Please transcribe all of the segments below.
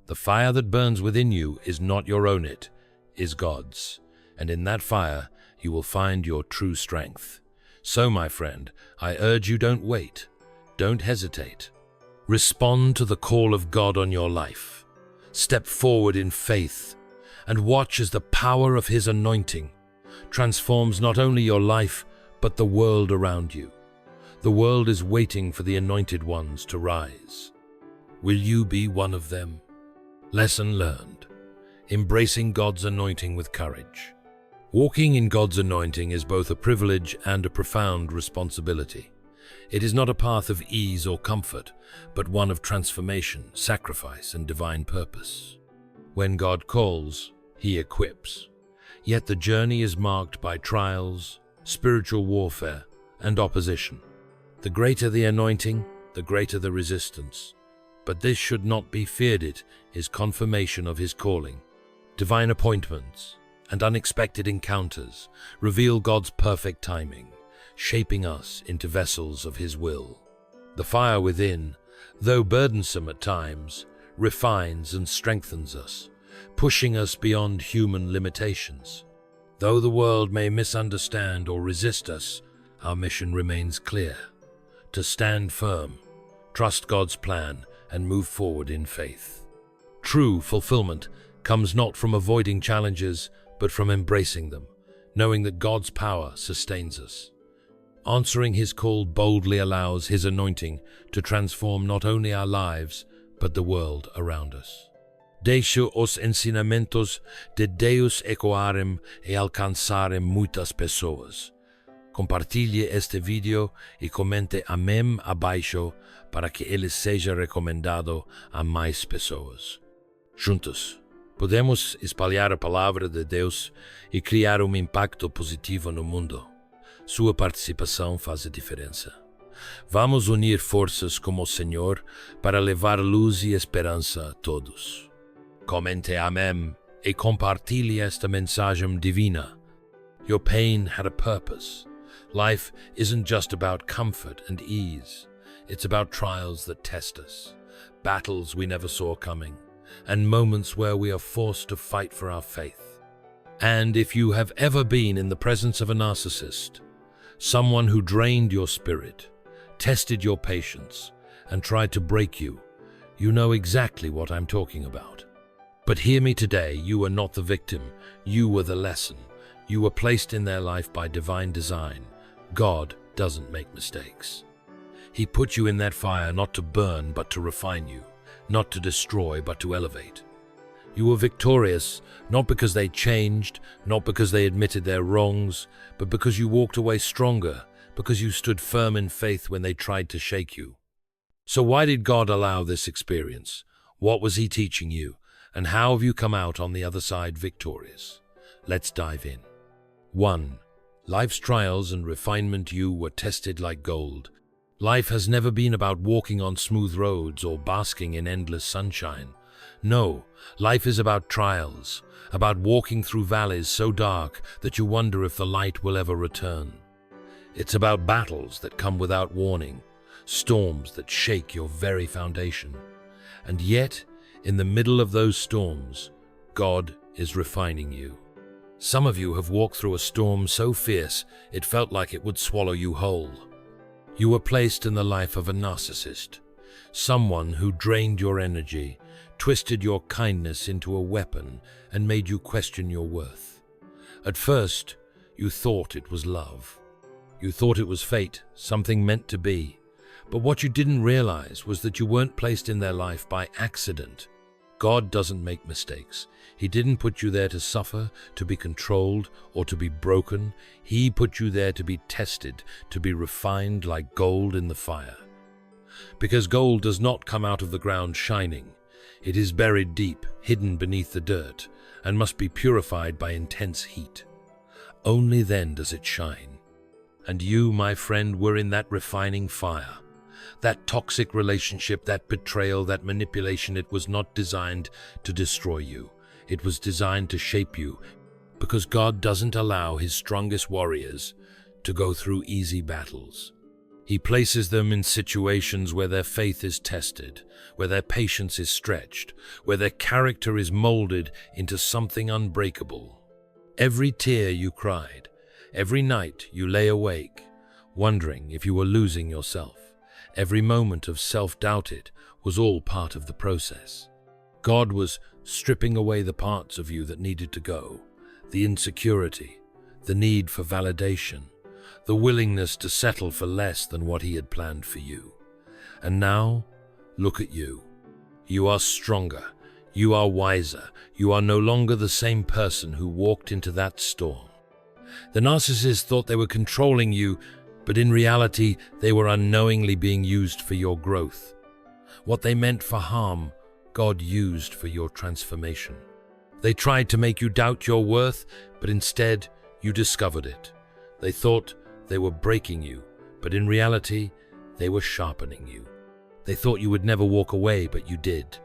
The fire that burns within you is not your own, it is God's. And in that fire, you will find your true strength. So, my friend, I urge you, don't wait. Don't hesitate. Respond to the call of God on your life. Step forward in faith and watch as the power of His anointing transforms not only your life, but the world around you. The world is waiting for the anointed ones to rise. Will you be one of them? Lesson learned. Embracing God's anointing with courage. Walking in God's anointing is both a privilege and a profound responsibility. It is not a path of ease or comfort, but one of transformation, sacrifice, and divine purpose. When God calls, He equips. Yet the journey is marked by trials, spiritual warfare, and opposition. The greater the anointing, the greater the resistance. But this should not be feared. It is confirmation of His calling. Divine appointments and unexpected encounters reveal God's perfect timing, shaping us into vessels of His will. The fire within, though burdensome at times, refines and strengthens us, pushing us beyond human limitations. Though the world may misunderstand or resist us, our mission remains clear: to stand firm, trust God's plan, and move forward in faith. True fulfillment comes not from avoiding challenges, but from embracing them, knowing that God's power sustains us. Answering His call boldly allows His anointing to transform not only our lives, but the world around us. Deixo os ensinamentos de Deus ecoarem e alcançarem muitas pessoas. Compartilhe este vídeo e comente amém abaixo para que ele seja recomendado a mais pessoas. Juntos, podemos espalhar a palavra de Deus e criar um impacto positivo no mundo. Sua participação faz a diferença. Vamos unir forças como o Senhor para levar luz e esperança a todos. Comente amém e compartilhe esta mensagem divina. Your pain had a purpose. Life isn't just about comfort and ease. It's about trials that test us, battles we never saw coming, and moments where we are forced to fight for our faith. And if you have ever been in the presence of a narcissist, someone who drained your spirit, tested your patience, and tried to break you, you know exactly what I'm talking about. But hear me today, you are not the victim, you were the lesson. You were placed in their life by divine design. God doesn't make mistakes. He put you in that fire not to burn, but to refine you, not to destroy, but to elevate. You were victorious, not because they changed, not because they admitted their wrongs, but because you walked away stronger, because you stood firm in faith when they tried to shake you. So why did God allow this experience? What was He teaching you? And how have you come out on the other side victorious? Let's dive in. 1. Life's trials and refinement. You were tested like gold. Life has never been about walking on smooth roads or basking in endless sunshine. No, life is about trials, about walking through valleys so dark that you wonder if the light will ever return. It's about battles that come without warning, storms that shake your very foundation. And yet, in the middle of those storms, God is refining you. Some of you have walked through a storm so fierce it felt like it would swallow you whole. You were placed in the life of a narcissist, someone who drained your energy, twisted your kindness into a weapon, and made you question your worth. At first, you thought it was love. You thought it was fate, something meant to be. But what you didn't realize was that you weren't placed in their life by accident. God doesn't make mistakes. He didn't put you there to suffer, to be controlled, or to be broken. He put you there to be tested, to be refined like gold in the fire. Because gold does not come out of the ground shining. It is buried deep, hidden beneath the dirt, and must be purified by intense heat. Only then does it shine. And you, my friend, were in that refining fire. That toxic relationship, that betrayal, that manipulation, it was not designed to destroy you. It was designed to shape you, because God doesn't allow His strongest warriors to go through easy battles. He places them in situations where their faith is tested, where their patience is stretched, where their character is molded into something unbreakable. Every tear you cried, every night you lay awake, wondering if you were losing yourself, every moment of self-doubted was all part of the process. God was stripping away the parts of you that needed to go, the insecurity, the need for validation, the willingness to settle for less than what He had planned for you. And now, look at you. You are stronger. You are wiser. You are no longer the same person who walked into that storm. The narcissist thought they were controlling you, but in reality, they were unknowingly being used for your growth. What they meant for harm, God used for your transformation. They tried to make you doubt your worth, but instead, you discovered it. They thought they were breaking you, but in reality, they were sharpening you. They thought you would never walk away, but you did.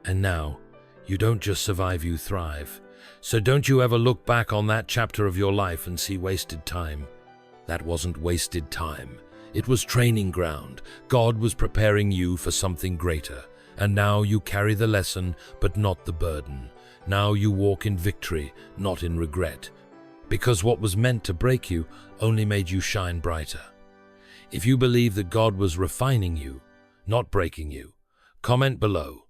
And now, you don't just survive, you thrive. So don't you ever look back on that chapter of your life and see wasted time. That wasn't wasted time. It was training ground. God was preparing you for something greater. And now you carry the lesson, but not the burden. Now you walk in victory, not in regret. Because what was meant to break you only made you shine brighter. If you believe that God was refining you, not breaking you, comment below.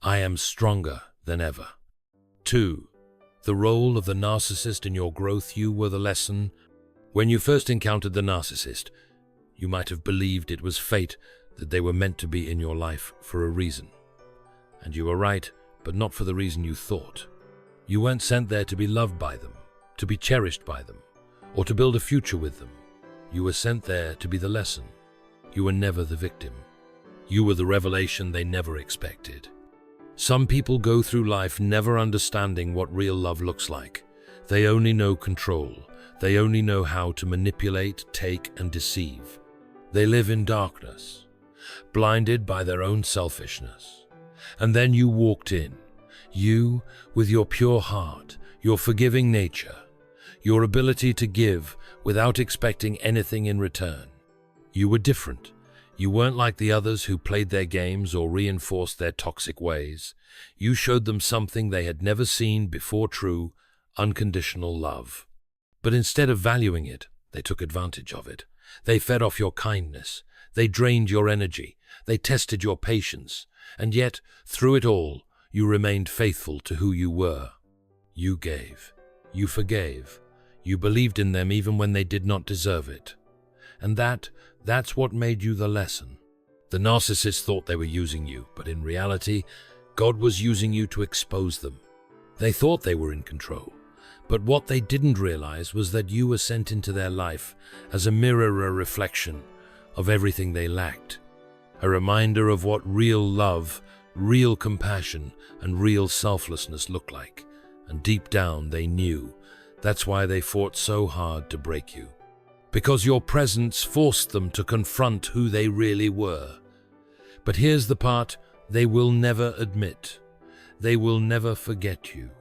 I am stronger than ever. 2. The role of the narcissist in your growth. You were the lesson. When you first encountered the narcissist, you might have believed it was fate, that they were meant to be in your life for a reason. And you were right, but not for the reason you thought. You weren't sent there to be loved by them, to be cherished by them, or to build a future with them. You were sent there to be the lesson. You were never the victim. You were the revelation they never expected. Some people go through life never understanding what real love looks like. They only know control. They only know how to manipulate, take, and deceive. They live in darkness, blinded by their own selfishness. And then you walked in. You, with your pure heart, your forgiving nature, your ability to give without expecting anything in return. You were different. You weren't like the others who played their games or reinforced their toxic ways. You showed them something they had never seen before: true, unconditional love. But instead of valuing it, they took advantage of it. They fed off your kindness. They drained your energy. They tested your patience. And yet, through it all, you remained faithful to who you were. You gave. You forgave. You believed in them even when they did not deserve it. And that's what made you the lesson. The narcissists thought they were using you, but in reality, God was using you to expose them. They thought they were in control, but what they didn't realize was that you were sent into their life as a mirror, a reflection of everything they lacked. A reminder of what real love, real compassion, and real selflessness looked like. And deep down they knew. That's why they fought so hard to break you. Because your presence forced them to confront who they really were. But here's the part they will never admit. They will never forget you.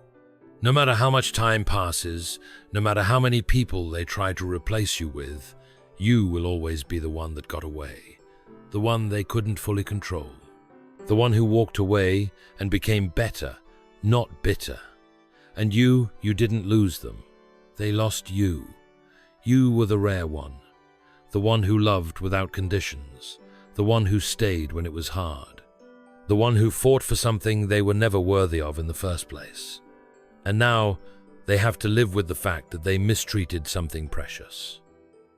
No matter how much time passes, no matter how many people they try to replace you with, you will always be the one that got away, the one they couldn't fully control, the one who walked away and became better, not bitter. And you didn't lose them. They lost you. You were the rare one, the one who loved without conditions, the one who stayed when it was hard, the one who fought for something they were never worthy of in the first place. And now they have to live with the fact that they mistreated something precious.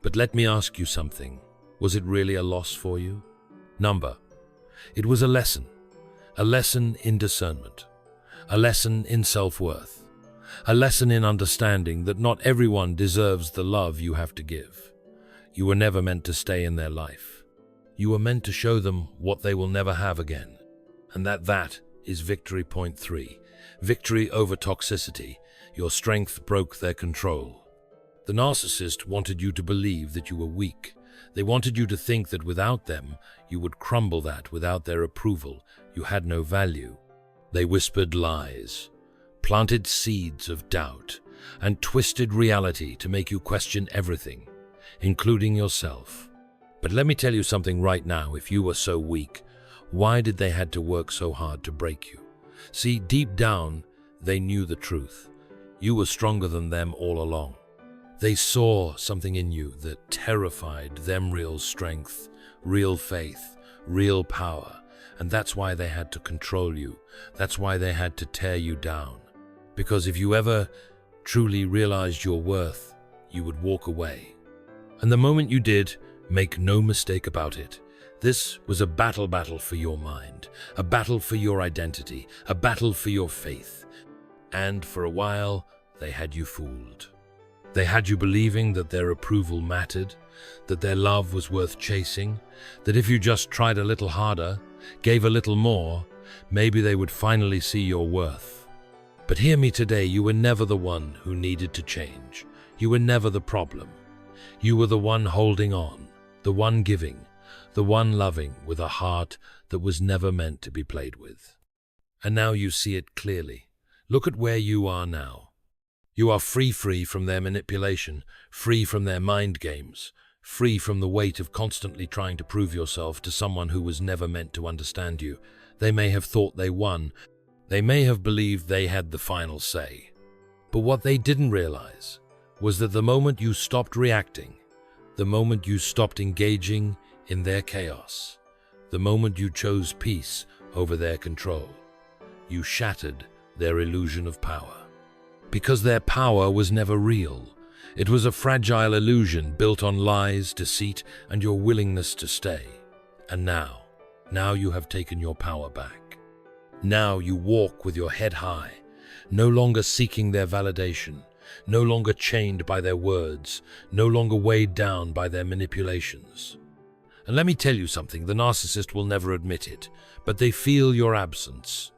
But let me ask you something. Was it really a loss for you? It was a lesson in discernment, a lesson in self-worth, a lesson in understanding that not everyone deserves the love you have to give. You were never meant to stay in their life. You were meant to show them what they will never have again. And that is victory point 3. Victory over toxicity. Your strength broke their control. The narcissist wanted you to believe that you were weak. They wanted you to think that without them, you would crumble, that without their approval, you had no value. They whispered lies, planted seeds of doubt, and twisted reality to make you question everything, including yourself. But let me tell you something right now. If you were so weak, why did they had to work so hard to break you? See, deep down, they knew the truth. You were stronger than them all along. They saw something in you that terrified them, real strength, real faith, real power. And that's why they had to control you. That's why they had to tear you down. Because if you ever truly realized your worth, you would walk away. And the moment you did, make no mistake about it, this was a battle for your mind, a battle for your identity, a battle for your faith. And for a while, they had you fooled. They had you believing that their approval mattered, that their love was worth chasing, that if you just tried a little harder, gave a little more, maybe they would finally see your worth. But hear me today, you were never the one who needed to change. You were never the problem. You were the one holding on, the one giving, the one loving with a heart that was never meant to be played with. And now you see it clearly. Look at where you are now. You are free from their manipulation, free from their mind games, free from the weight of constantly trying to prove yourself to someone who was never meant to understand you. They may have thought they won. They may have believed they had the final say. But what they didn't realize was that the moment you stopped reacting, the moment you stopped engaging in their chaos, the moment you chose peace over their control, you shattered their illusion of power. Because their power was never real. It was a fragile illusion built on lies, deceit, and your willingness to stay. And now you have taken your power back. Now you walk with your head high, no longer seeking their validation, no longer chained by their words, no longer weighed down by their manipulations. And let me tell you something, the narcissist will never admit it, but they feel your absence.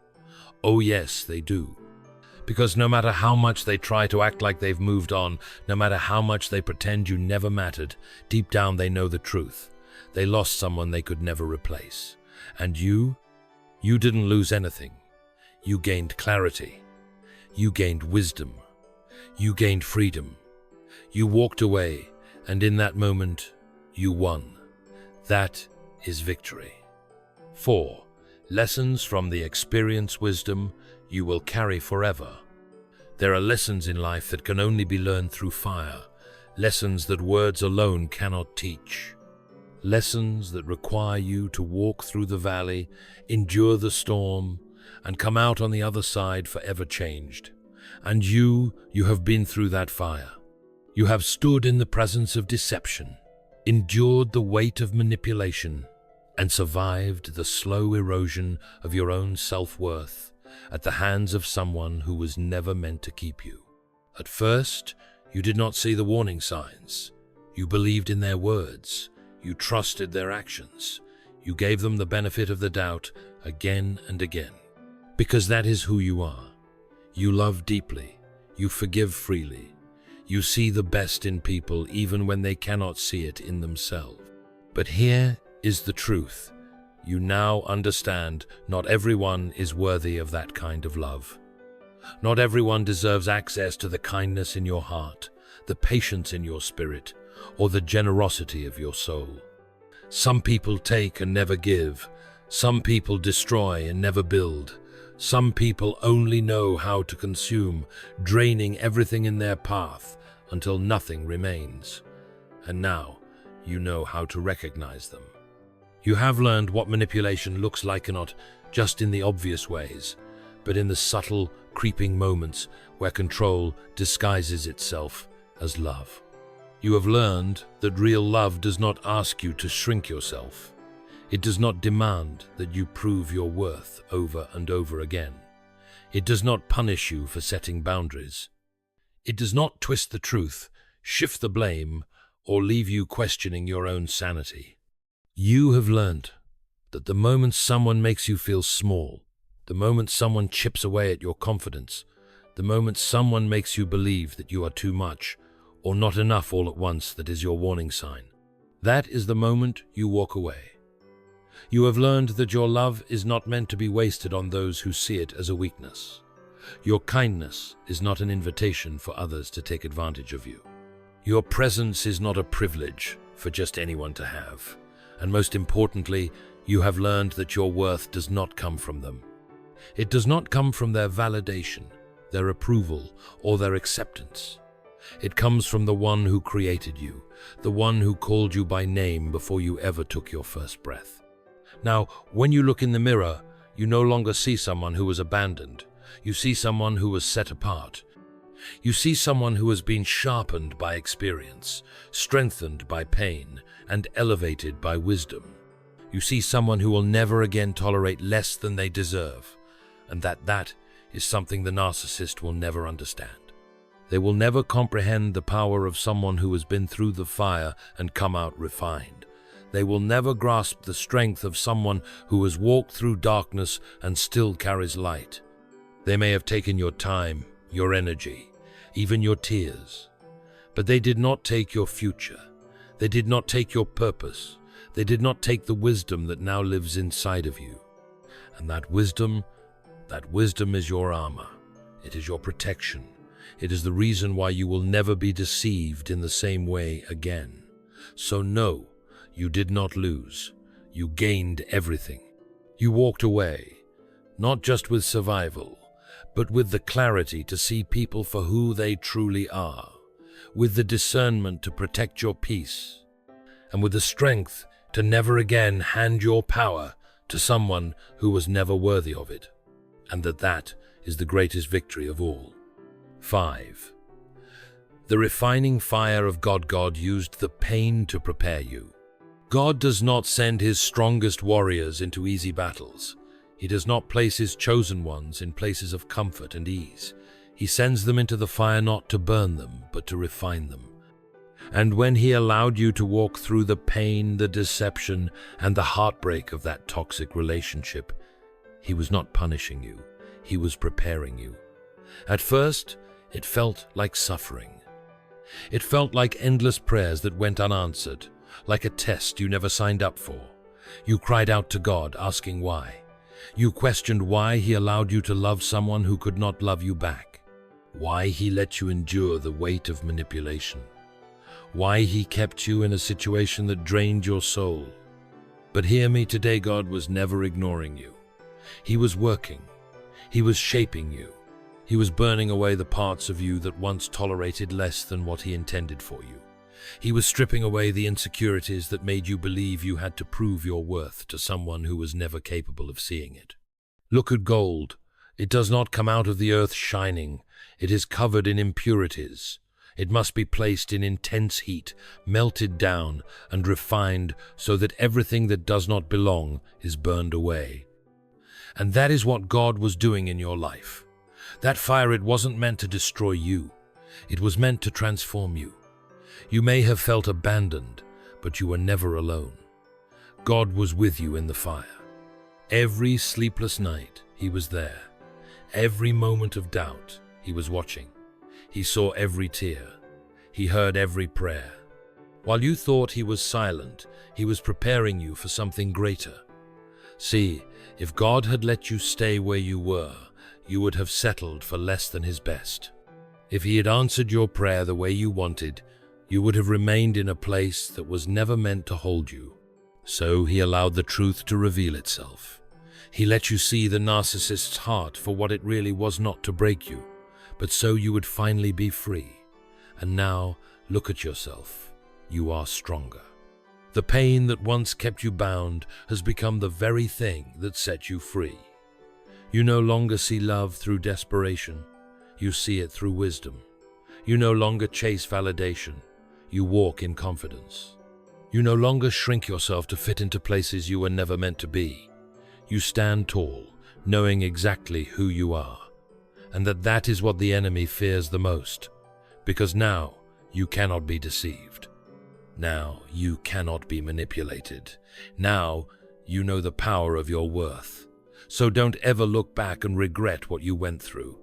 Oh yes, they do. Because no matter how much they try to act like they've moved on, no matter how much they pretend you never mattered, deep down they know the truth. They lost someone they could never replace. And you didn't lose anything. You gained clarity. You gained wisdom. You gained freedom. You walked away, and in that moment, you won. That is victory. 4. Lessons from the experience wisdom you will carry forever. There are lessons in life that can only be learned through fire, lessons that words alone cannot teach. Lessons that require you to walk through the valley, endure the storm, and come out on the other side forever changed. And you have been through that fire. You have stood in the presence of deception, endured the weight of manipulation, and survived the slow erosion of your own self-worth at the hands of someone who was never meant to keep you. At first, you did not see the warning signs. You believed in their words. You trusted their actions. You gave them the benefit of the doubt again and again. Because that is who you are. You love deeply. You forgive freely. You see the best in people even when they cannot see it in themselves. But here is the truth. You now understand not everyone is worthy of that kind of love. Not everyone deserves access to the kindness in your heart, the patience in your spirit, or the generosity of your soul. Some people take and never give. Some people destroy and never build. Some people only know how to consume, draining everything in their path until nothing remains. And now you know how to recognize them. You have learned what manipulation looks like, not just in the obvious ways, but in the subtle, creeping moments where control disguises itself as love. You have learned that real love does not ask you to shrink yourself. It does not demand that you prove your worth over and over again. It does not punish you for setting boundaries. It does not twist the truth, shift the blame, or leave you questioning your own sanity. You have learned that the moment someone makes you feel small, the moment someone chips away at your confidence, the moment someone makes you believe that you are too much or not enough all at once, that is your warning sign. That is the moment you walk away. You have learned that your love is not meant to be wasted on those who see it as a weakness. Your kindness is not an invitation for others to take advantage of you. Your presence is not a privilege for just anyone to have. And most importantly, you have learned that your worth does not come from them. It does not come from their validation, their approval, or their acceptance. It comes from the one who created you, the one who called you by name before you ever took your first breath. Now, when you look in the mirror, you no longer see someone who was abandoned. You see someone who was set apart. You see someone who has been sharpened by experience, strengthened by pain, and elevated by wisdom. You see someone who will never again tolerate less than they deserve, and that is something the narcissist will never understand. They will never comprehend the power of someone who has been through the fire and come out refined. They will never grasp the strength of someone who has walked through darkness and still carries light. They may have taken your time, your energy, even your tears, but they did not take your future. They did not take your purpose. They did not take the wisdom that now lives inside of you. And that wisdom is your armor. It is your protection. It is the reason why you will never be deceived in the same way again. So no, you did not lose. You gained everything. You walked away, not just with survival, but with the clarity to see people for who they truly are, with the discernment to protect your peace, and with the strength to never again hand your power to someone who was never worthy of it, and that is the greatest victory of all. 5. The refining fire of God used the pain to prepare you. God does not send his strongest warriors into easy battles. He does not place his chosen ones in places of comfort and ease. He sends them into the fire not to burn them, but to refine them. And when he allowed you to walk through the pain, the deception, and the heartbreak of that toxic relationship, he was not punishing you. He was preparing you. At first, it felt like suffering. It felt like endless prayers that went unanswered, like a test you never signed up for. You cried out to God, asking why. You questioned why he allowed you to love someone who could not love you back. Why he let you endure the weight of manipulation. Why he kept you in a situation that drained your soul. But hear me today, God was never ignoring you. He was working. He was shaping you. He was burning away the parts of you that once tolerated less than what he intended for you. He was stripping away the insecurities that made you believe you had to prove your worth to someone who was never capable of seeing it. Look at gold. It does not come out of the earth shining. It is covered in impurities. It must be placed in intense heat, melted down, and refined so that everything that does not belong is burned away. And that is what God was doing in your life. That fire, it wasn't meant to destroy you. It was meant to transform you. You may have felt abandoned, but you were never alone. God was with you in the fire. Every sleepless night, he was there. Every moment of doubt, he was watching. He saw every tear. He heard every prayer. While you thought he was silent, he was preparing you for something greater. See, if God had let you stay where you were, you would have settled for less than his best. If he had answered your prayer the way you wanted, you would have remained in a place that was never meant to hold you. So he allowed the truth to reveal itself. He let you see the narcissist's heart for what it really was, not to break you, but so you would finally be free. And now, look at yourself. You are stronger. The pain that once kept you bound has become the very thing that set you free. You no longer see love through desperation. You see it through wisdom. You no longer chase validation. You walk in confidence. You no longer shrink yourself to fit into places you were never meant to be. You stand tall, knowing exactly who you are. And that is what the enemy fears the most. Because now, you cannot be deceived. Now, you cannot be manipulated. Now, you know the power of your worth. So don't ever look back and regret what you went through.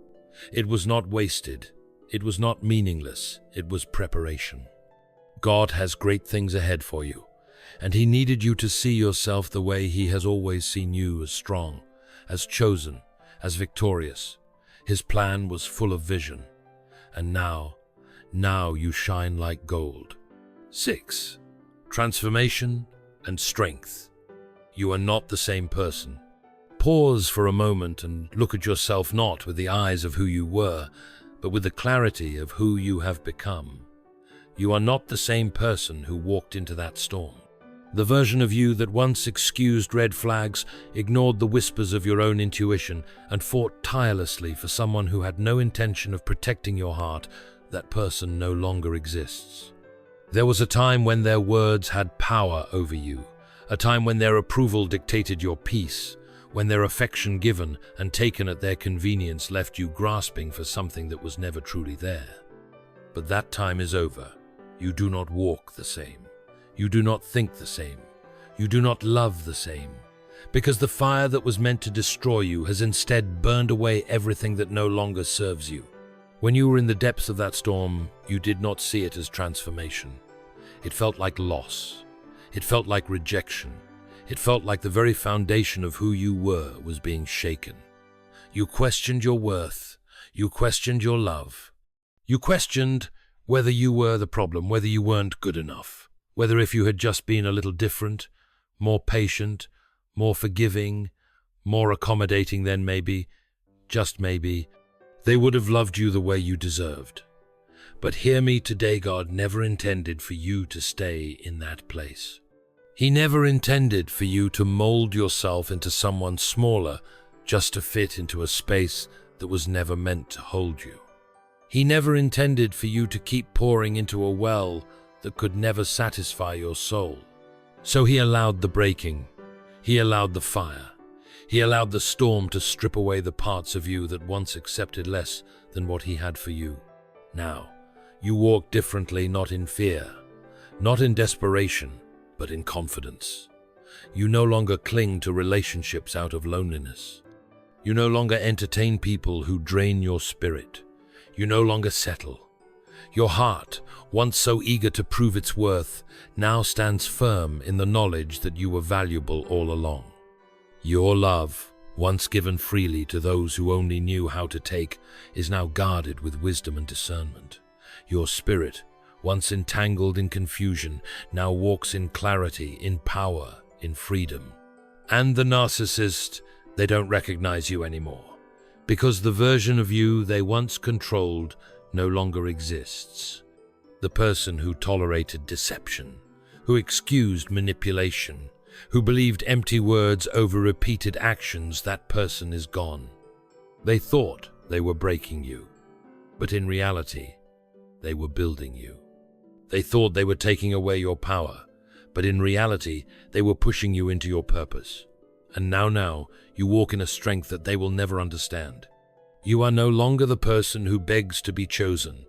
It was not wasted. It was not meaningless. It was preparation. God has great things ahead for you, and he needed you to see yourself the way he has always seen you, as strong, as chosen, as victorious. His plan was full of vision, and now you shine like gold. 6. transformation, and strength. You are not the same person. Pause for a moment and look at yourself not with the eyes of who you were, but with the clarity of who you have become. You are not the same person who walked into that storm. The version of you that once excused red flags, ignored the whispers of your own intuition, and fought tirelessly for someone who had no intention of protecting your heart, that person no longer exists. There was a time when their words had power over you, a time when their approval dictated your peace, when their affection given and taken at their convenience left you grasping for something that was never truly there. But that time is over. You do not walk the same. You do not think the same. You do not love the same. Because the fire that was meant to destroy you has instead burned away everything that no longer serves you. When you were in the depths of that storm, you did not see it as transformation. It felt like loss. It felt like rejection. It felt like the very foundation of who you were was being shaken. You questioned your worth. You questioned your love. You questioned whether you were the problem, whether you weren't good enough, whether if you had just been a little different, more patient, more forgiving, more accommodating, then maybe, just maybe, they would have loved you the way you deserved. But hear me today, God never intended for you to stay in that place. He never intended for you to mold yourself into someone smaller just to fit into a space that was never meant to hold you. He never intended for you to keep pouring into a well that could never satisfy your soul. So he allowed the breaking. He allowed the fire. He allowed the storm to strip away the parts of you that once accepted less than what he had for you. Now, you walk differently, not in fear, not in desperation, but in confidence. You no longer cling to relationships out of loneliness. You no longer entertain people who drain your spirit. You no longer settle. Your heart, once so eager to prove its worth, now stands firm in the knowledge that you were valuable all along. Your love, once given freely to those who only knew how to take, is now guarded with wisdom and discernment. Your spirit, once entangled in confusion, now walks in clarity, in power, in freedom. And the narcissist, they don't recognize you anymore, because the version of you they once controlled no longer exists. The person who tolerated deception, who excused manipulation, who believed empty words over repeated actions, that person is gone. They thought they were breaking you, but in reality, they were building you. They thought they were taking away your power, but in reality, they were pushing you into your purpose. And now, you walk in a strength that they will never understand. You are no longer the person who begs to be chosen.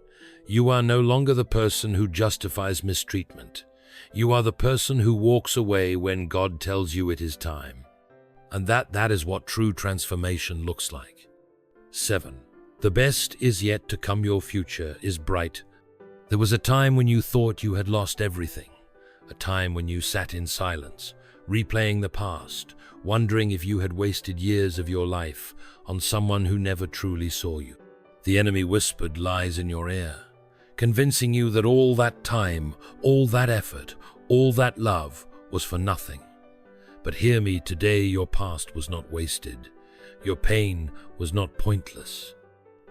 You are no longer the person who justifies mistreatment. You are the person who walks away when God tells you it is time. And that is what true transformation looks like. 7. The best is yet to come. Your future is bright. There was a time when you thought you had lost everything. A time when you sat in silence, replaying the past, wondering if you had wasted years of your life on someone who never truly saw you. The enemy whispered lies in your ear, convincing you that all that time, all that effort, all that love was for nothing. But hear me today, your past was not wasted. Your pain was not pointless.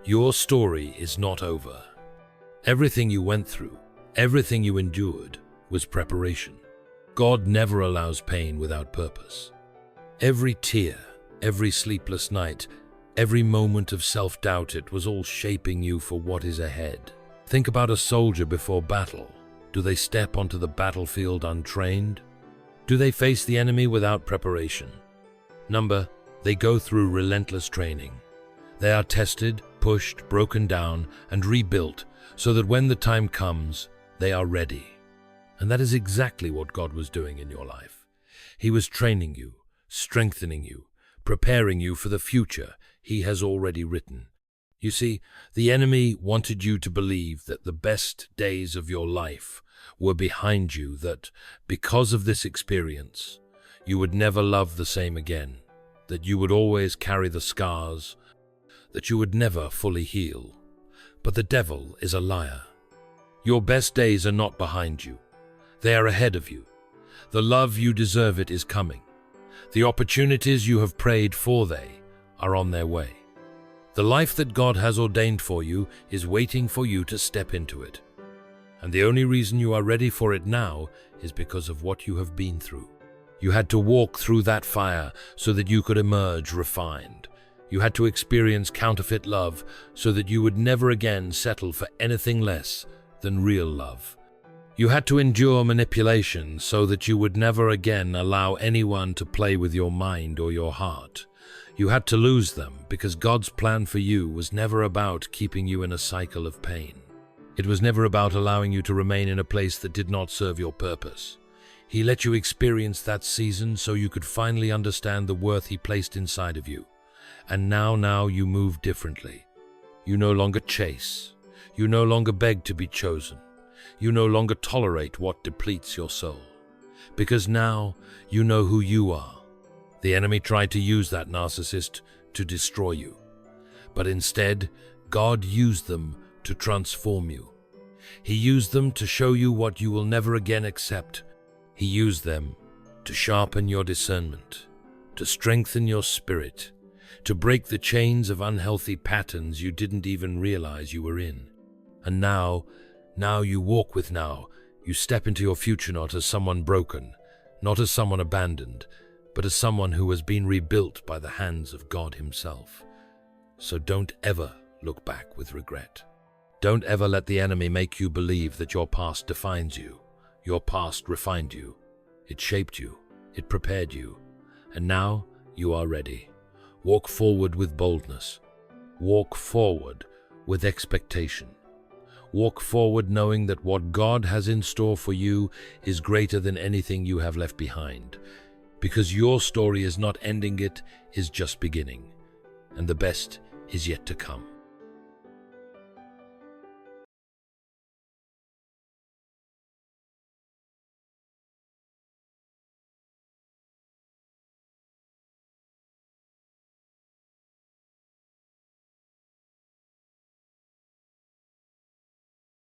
Your story is not over. Everything you went through, everything you endured, was preparation. God never allows pain without purpose. Every tear, every sleepless night, every moment of self-doubt, it was all shaping you for what is ahead. Think about a soldier before battle. Do they step onto the battlefield untrained? Do they face the enemy without preparation? They go through relentless training. They are tested, pushed, broken down, and rebuilt so that when the time comes, they are ready. And that is exactly what God was doing in your life. He was training you, strengthening you, preparing you for the future He has already written. You see, the enemy wanted you to believe that the best days of your life were behind you, that because of this experience, you would never love the same again, that you would always carry the scars, that you would never fully heal. But the devil is a liar. Your best days are not behind you. They are ahead of you. The love you deserve it is coming. The opportunities you have prayed for, they are on their way. The life that God has ordained for you is waiting for you to step into it. And the only reason you are ready for it now is because of what you have been through. You had to walk through that fire so that you could emerge refined. You had to experience counterfeit love so that you would never again settle for anything less than real love. You had to endure manipulation so that you would never again allow anyone to play with your mind or your heart. You had to lose them because God's plan for you was never about keeping you in a cycle of pain. It was never about allowing you to remain in a place that did not serve your purpose. He let you experience that season so you could finally understand the worth He placed inside of you. And now you move differently. You no longer chase. You no longer beg to be chosen. You no longer tolerate what depletes your soul. Because now you know who you are. The enemy tried to use that narcissist to destroy you. But instead, God used them to transform you. He used them to show you what you will never again accept. He used them to sharpen your discernment, to strengthen your spirit, to break the chains of unhealthy patterns you didn't even realize you were in. And now you walk with you step into your future not as someone broken, not as someone abandoned, but as someone who has been rebuilt by the hands of God Himself. So don't ever look back with regret. Don't ever let the enemy make you believe that your past defines you. Your past refined you. It shaped you. It prepared you. And now you are ready. Walk forward with boldness. Walk forward with expectation. Walk forward knowing that what God has in store for you is greater than anything you have left behind. Because your story is not ending, it is just beginning. And the best is yet to come.